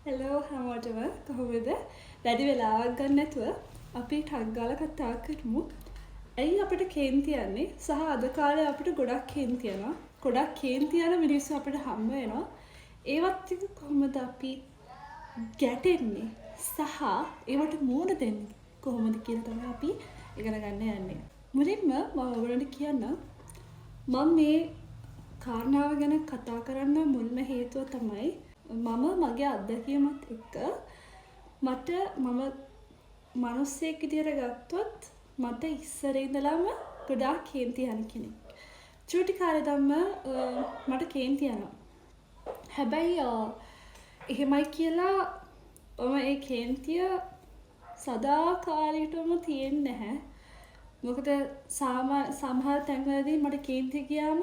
Hello හැමෝටම කොහොමද? වැඩි වෙලාවක් ගන්න නැතුව අපි ටක් ගාලා කතා කරමු. ඇයි අපිට කේන්ති යන්නේ? සහ අද කාලේ අපිට ගොඩක් කේන්ති යනවා. ගොඩක් කේන්ති යන මිනිස්සු අපිට හම්බ වෙනවා. ඒවත් එක්ක කොහොමද අපි ගැටෙන්නේ? සහ ඒවට මුහුණ දෙන්නේ කොහොමද කියලා තමයි අපි ඉගෙන ගන්න යන්නේ. මුලින්ම මම ඔයගොල්ලන්ට කියන්නම් මම මේ කාරණාව ගැන කතා කරන්න මුල්ම හේතුව තමයි මම මගේ අත්දැකීමත් එක්ක මම මිනිස්සෙක් විදියට ගත්තොත් මට ඉස්සර ඉඳලම ගොඩාක් කේන්ති යන කෙනෙක්. චූටි කාලේ ධම්ම මට කේන්ති යනවා. හැබැයි එහෙමයි කියලා මම ඒ කේන්තිය සදාකාලිකවම තියෙන්නේ නැහැ. මොකද සමහර තැන්වලදී මට කේන්ති ගියාම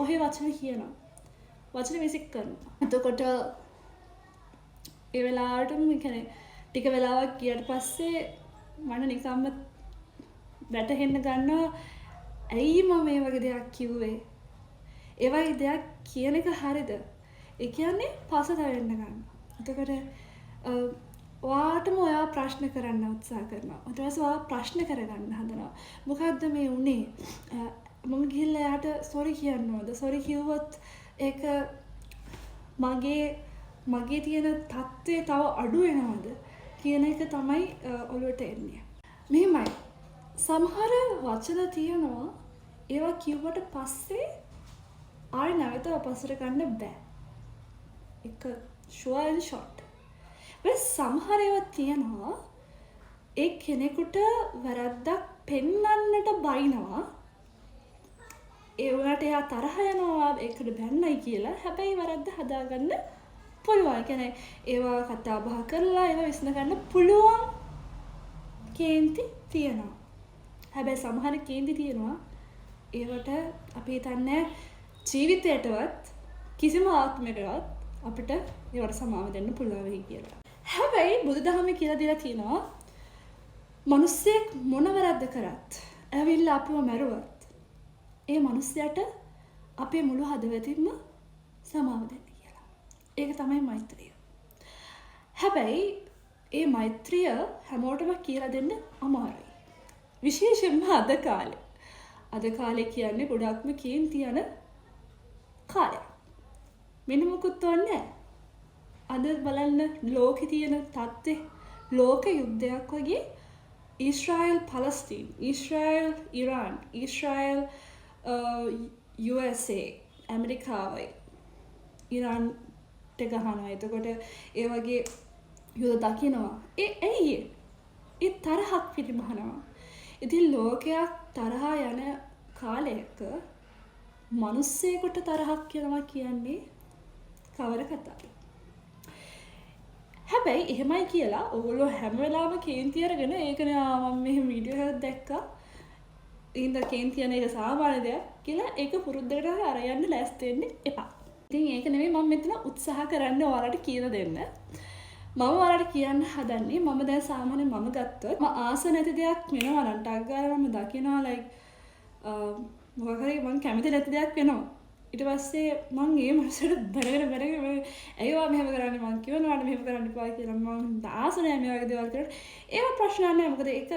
ඔහේ වචන කියනවා. වචන විසික් කරනවා. එතකොට ඒ වෙලාවටම කියන්නේ ටික වෙලාවක් ගියට පස්සේ මට නිකම්ම වැටහෙන්න ගන්නවා ඇයි මම මේ වගේ දෙයක් කිව්වේ? ඒ වගේ දෙයක් කියන එක හරිද? ඒ කියන්නේ පසුතැවෙන්න ගන්නවා. එතකොට ඔයාටම ඔයා ප්‍රශ්න කරන්න උත්සාහ කරනවා. ඊට පස්සේ ඔයා ප්‍රශ්න කරගන්න හදනවා. මොකද්ද මේ උනේ? මම ගිහිල්ලා එයාට සෝරි කියන්න ඕනද? සෝරි කිව්වොත් ඒක මගේ තියෙන තත්ත්වය තව අඩු වෙනවද කියන එක තමයි ඔළුවට එන්නේ. මෙහෙමයි. සමහර වචන තියෙනවා ඒවා කිව්වට පස්සේ ආයෙ නැවත අපසර ගන්න බෑ. ඒක sure and short. සමහර ඒවා තියෙනවා ඒ කෙනෙකුට වැරද්දක් පෙන්වන්නට බයිනවා. ඒ වුණාට එයා තරහ යනවා ඒකට බැන්නයි කියලා. හැබැයි වැරද්ද හදාගන්න පුළුවන්. ඒ කියන්නේ ඒවා කතා බහ කරලා ඒවා විසඳ ගන්න පුළුවන් කේන්ති තියෙනවා. හැබැයි සමහර කේන්ති තියෙනවා ඒවට අපි හිතන්නේ ජීවිතේටවත් කිසිම ආත්මයකටවත් අපිට ඒවට සමාව දෙන්න පුළුවන් වෙයි කියලා. හැබැයි බුදුදහමේ කියලා දීලා තියෙනවා මිනිස්සෙක් මොන වැරද්ද කරත් ඇවිල්ලා අපිව මැරුවත් ඒ මිනිස්සයාට අපේ මුළු හදවතින්ම සමාව දෙන්න කියලා. ඒක තමයි මෛත්‍රිය. හැබැයි ඒ මෛත්‍රිය හැමෝටම කියලා දෙන්න අමාරුයි. විශේෂයෙන්ම අද කාලේ. අද කාලේ කියන්නේ ගොඩක්ම කේන්ති යන කාලයක්. මෙන්න මොකුත් ඕනේ අද බලන්න ලෝකේ තියෙන තත්ත්වේ ලෝක යුද්ධයක් වගේ ඊශ්‍රායල් පලස්තීන්, ඊශ්‍රායල් ඉරාන්, ඊශ්‍රායල් USA ඇමරිකාවයි ඉරාන්ට ගහනවා. එතකොට ඒ වගේ යුද දකිනවා. ඇයි ඒ තරහක් පිරිමහනවා. ඉතින් ලෝකයක් තරහා යන කාලයක මිනිස්සෙකුට තරහක් කියනවා කියන්නේ කවර කතාවද? හැබැයි එහෙමයි කියලා ඔයගොල්ලෝ හැම වෙලාවෙම කේන්ති අරගෙන ඒකනේ මම මෙහෙම වීඩියෝ එකක් දැක්කා. ඉතින් කේන්ති යන එක සාමාන්‍ය දෙයක් කියලා ඒක පුරුද්දකට අරයන්න ලෑස්ති වෙන්න එපා. ඉතින් ඒක නෙමෙයි මම මෙතන උත්සාහ කරන්නේ ඔයාලට කියලා දෙන්න. මම ඔයාලට කියන්න හදන්නේ මම දැන් සාමාන්‍යයෙන් මම ගත්තොත් මම ආස නැති දෙයක් වෙනවා නම් ටක් ගාලා මම දකිනවා like මොකක් හරි මම කැමති නැති දෙයක් වෙනවා. ඊට පස්සේ මම ඒ මනසට බරගෙන ඇයි ඔයා මෙහෙම කරන්නේ මං කියනවාට මෙහෙම කරන්න එපා කියලා මම ආස නැහැ මේ වගේ දේවල් කරලා. ඒව ප්‍රශ්න නැහැ. මොකද ඒක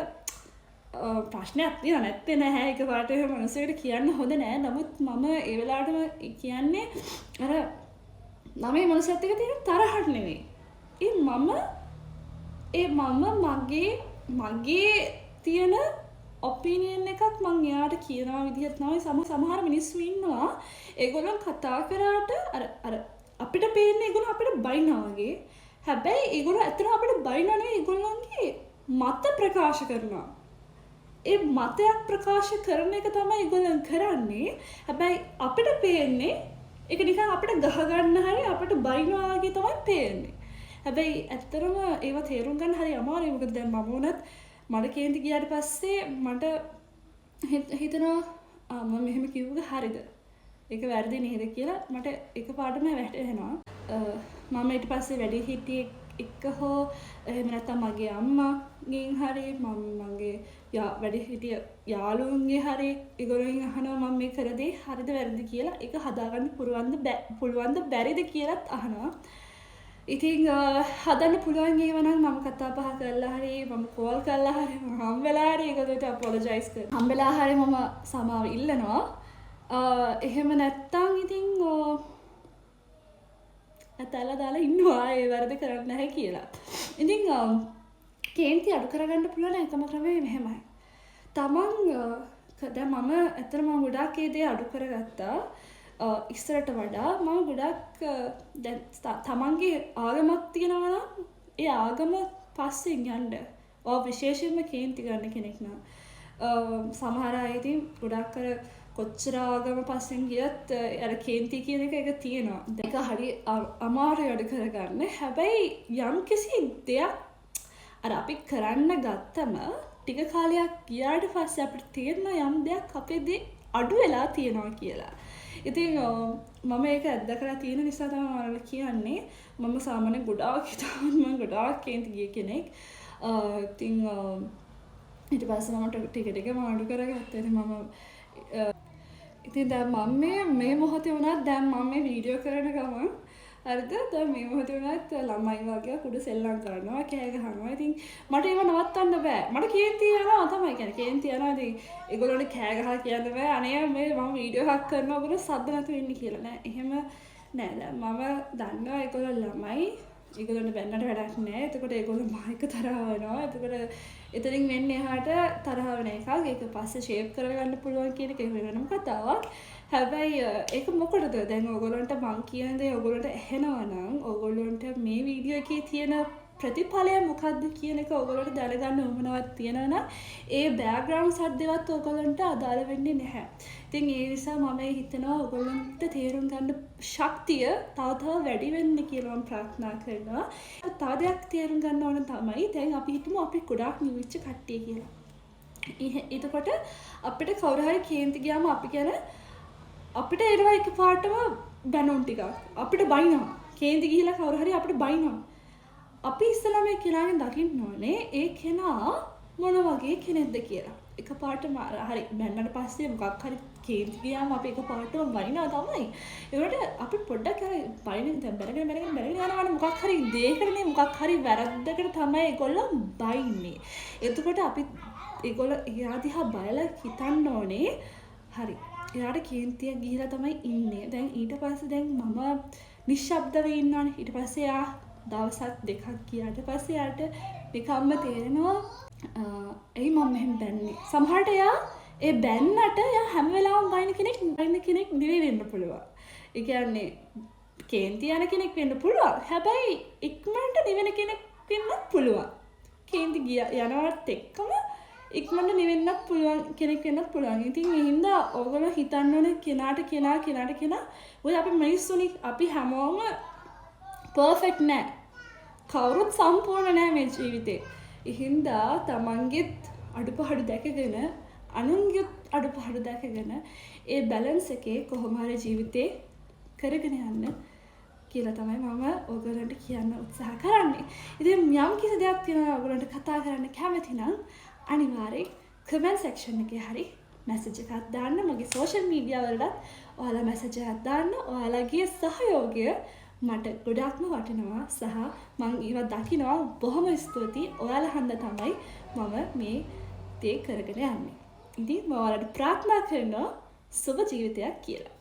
ප්‍රශ්නයක් තියන නැත්තේ නැහැ. ඒක පාට එහෙම මනසකට කියන්න හොඳ නෑ. නමුත් මම ඒ වෙලාවටම කියන්නේ අර මම මේ මනසත් එක්ක තියෙන තරහක් නෙවෙයි. මගේ තියෙන ඔපිනියන් එකක් මං එයාට කියනවා විදිහට තමයි සමහර මිනිස්සු ඉන්නවා. ඒගොල්ලන් කතා කරාට අර අපිට පේන්නේ ඒගොල්ලෝ අපිට බයිනවා වගේ. හැබැයි ඒගොල්ලෝ ඇත්තටම අපිට බයිනවා නෙවෙයි. ඒගොල්ලන්ගේ මත ප්‍රකාශ කරනවා. ඒ මතයක් ප්‍රකාශ කරන එක තමයි ඒගොල්ලන් කරන්නේ. හැබැයි අපිට පේන්නේ ඒක නිකන් අපිට ගහ ගන්න හරි අපිට බයිනවා වගේ තමයි පේන්නේ. හැබැයි ඇත්තටම ඒව තේරුම් ගන්න හරි අමාරුයි. මොකද දැන් මම උනත් මට කේන්ති ගියාට පස්සේ මට හිතෙනවා මම මෙහෙම කිව්වද හරිද? ඒක වැරදි නේද කියලා මට එකපාරටම වැටහෙනවා. මම ඊට පස්සේ වැඩි හිටියේ එක්ක හෝ එහෙම නැත්නම් මගේ අම්මාගෙන් හරි මගේ වැඩි හිටිය යාළුවන්ගේ හරි ඒගොල්ලෝගෙන් අහනවා මම මේ කර දේ හරිද වැරදිද කියලා. ඒක හදාගන්න පුළුවන්ද බැරිද කියලාත් අහනවා. ඉතින් හදන්න පුළුවන් ඒවනම් මම කතා බහ කරලා හරි මම කෝල් කරලා හරි හම්බෙලා හරි ඒගොල්ලන්ට අපොලොජයිස් කරනවා. හම්බෙලා හරි මම සමාව ඉල්ලනවා. එහෙම නැත්තම් ඉතින් ඇතැල්ලා දාලා ඉන්නවා ඒ වැරදි කරන්නේ නැහැ කියලා. ඉතින් කේන්ති අඩු කරගන්න පුළුවන් එකම ක්‍රමය මෙහෙමයි. තමන් දැන් මම ඇත්තටම මම ගොඩාක් ඒ දේ අඩු කරගත්තා. ඉස්සරට වඩා මම ගොඩක් දැන් තමන්ගේ ආගමක් තියෙනවා නම් ඒ ආගම පස්සෙන් යන්න. ඔය විශේෂයෙන්ම කේන්ති ගන්න කෙනෙක් නම් සමහර අය ඉතින් ගොඩක් අර කොච්චර ආගම පස්සෙන් ගියත් අර කේන්ති කියන එක තියෙනවා. ඒක හරි අමාරුයි අඩු කරගන්න. හැබැයි යම්කිසි දෙයක් අර අපි කරන්න ගත්තම ටික කාලයක් ගියාට පස්සේ අපිට තේරෙනවා යම් දෙයක් අපේදී අඩු වෙලා තියෙනවා කියලා. ඉතින් මම ඒක අත්දකලා තියෙන නිසා තමයි මම ඔයාලට කියන්නේ. මම සාමාන්‍ය ගොඩාක් හිතාගෙන මම ගොඩාක් කේන්ති ගිය කෙනෙක්. ඉතින් ඊට පස්සේ මම ටික ටික මම අඩු කරගත්තා. ඉතින් දැන් මම මේ මොහොතේ වුණත් දැන් මම මේ වීඩියෝ කරන ගමන් හරිද? දැන් මේ මොහොතේ වුණත් ළමයි වගේ කුඩු සෙල්ලම් කරනවා, කෑ ගහනවා. ඉතින් මට ඒව නවත්තන්න බෑ. මට කේන්ති යනවා තමයි කියන්නේ. කේන්ති යනවා. ඉතින් ඒගොල්ලෝනේ කෑ ගහලා කියන්න බෑ. අනේ මේ මම වීඩියෝ එකක් කරනවා ඔයගොල්ලෝ සද්ද නැතුව ඉන්න කියලා නෑ. එහෙම නෑ. දැන් මම දන්නවා ඒගොල්ලෝ ළමයි. ඒගොල්ලන්ට බැන්නට වැඩක් නෑ. එතකොට ඒගොල්ලෝ මායික තරහ වෙනවා. එතකොට එතනින් වෙන්නේ එහාට තරහ වෙන එකක්. ඒක පස්සේ ෂේප් කරගන්න පුළුවන් කියන එක වෙනම කතාවක්. හැබැයි ඒක මොකටද? දැන් ඔයගොල්ලන්ට මං කියන දේ ඔයගොල්ලන්ට ඇහෙනවා නම් ඔයගොල්ලන්ට මේ වීඩියෝ එකේ තියෙන ප්‍රතිඵලය මොකක්ද කියන එක ඔයගොල්ලන්ට දැනගන්න උවමනාවක් තියෙනවා නම් ඒ බෑග්ග්‍රවුන්ඩ් සද්දේවත් ඔයගොල්ලන්ට අදාළ වෙන්නේ නැහැ. ඉතින් ඒ නිසා මම හිතනවා ඔයගොල්ලන්ට තේරුම් ගන්න ශක්තිය තව වැඩි වෙන්න කියලා මම ප්‍රාර්ථනා කරනවා. තව දෙයක් තේරුම් ගන්න ඕන තමයි දැන් අපි හිතමු අපි ගොඩාක් නිවිච්ච කට්ටිය කියලා. එතකොට අපිට කවුරු හරි කේන්ති ගියාම අපි කියන අපිට එනවා එකපාරටම බැනුම් ටිකක් අපිට බයිනවා. කේන්ති ගිහිලා කවුරු හරි අපිට බයිනවා. අපි ඉස්සෙල්ලා මේ කෙනාගෙන් දකින්න ඕනේ ඒ කෙනා මොන වගේ කෙනෙක්ද කියලා. එකපාරටම හරි බැන්නට පස්සේ මොකක් හරි කේන්ති ගියාම අපි එකපාරටම බයිනවා තමයි. ඒකට අපි පොඩ්ඩක් හරි බයින දැන් බැලගෙන යනවා මොකක් හරි දෙයකටනේ මොකක් හරි වැරද්දකට තමයි ඒගොල්ලෝ බයින්නේ. එතකොට අපි ඒගොල්ලෝ එයා දිහා බලලා හිතන්න ඕනේ හරි එයාට කේන්තියක් ගිහිලා තමයි ඉන්නේ. දැන් ඊට පස්සේ දැන් මම නිශ්ශබ්දව ඉන්නවනේ. ඊට පස්සේ එයා දවසක් දෙකක් ගියාට පස්සේ යාට නිකම්ම තේරෙනවා ඇයි මම මෙහෙම බැන්නේ. සමහරට එයා ඒ බැන්නට එයා හැම වෙලාවෙම බයින කෙනෙක් නෙවෙයි වෙන්න පුළුවන්. ඒ කියන්නේ කේන්ති යන කෙනෙක් වෙන්න පුළුවන්. හැබැයි ඉක්මනට නිවෙන කෙනෙක් වෙන්නත් පුළුවන්. කේන්ති යනවත් එක්කම ඉක්මනට නිවෙන්නත් පුළුවන් කෙනෙක් වෙන්නත් පුළුවන්. ඉතින් ඒ හින්දා ඕගොල්ලෝ හිතන්න ඕනේ කෙනා ඔය අපි මිනිස්සුනි අපි හැමෝම පර්ෆෙක්ට් නෑ. කවුරුත් සම්පූර්ණ නෑ මේ ජීවිතේ. ඒ හින්දා තමන්ගෙත් අඩුපාඩු දැකගෙන අනුන්ගෙත් අඩුපාඩු දැකගෙන ඒ බැලන්ස් එකේ කොහොම හරි ජීවිතේ කරගෙන යන්න කියලා තමයි මම ඔයගලන්ට කියන්න උත්සාහ කරන්නේ. ඉතින් යම් කිසි දෙයක් තියෙනවා ඔයගලන්ට කතා කරන්න කැමති නම් අනිවාර්යෙන් කමෙන්ට් සෙක්ෂන් එකේ හරි මැසේජ් එකක් දාන්න. මගේ සෝෂල් මීඩියා වලටත් ඔයාලා මැසේජ් එකක් දාන්න. ඔයාලගේ සහයෝගය මට ගොඩක්ම වටිනවා සහ මම ඒව දකිනවා. බොහොම ස්තුතියි. ඔයාලා හන්ද තමයි මම මේ දේ කරගෙන යන්නේ. ඉතින් මම ඔයාලට ප්‍රාර්ථනා කරනවා සුබ ජීවිතයක් කියලා.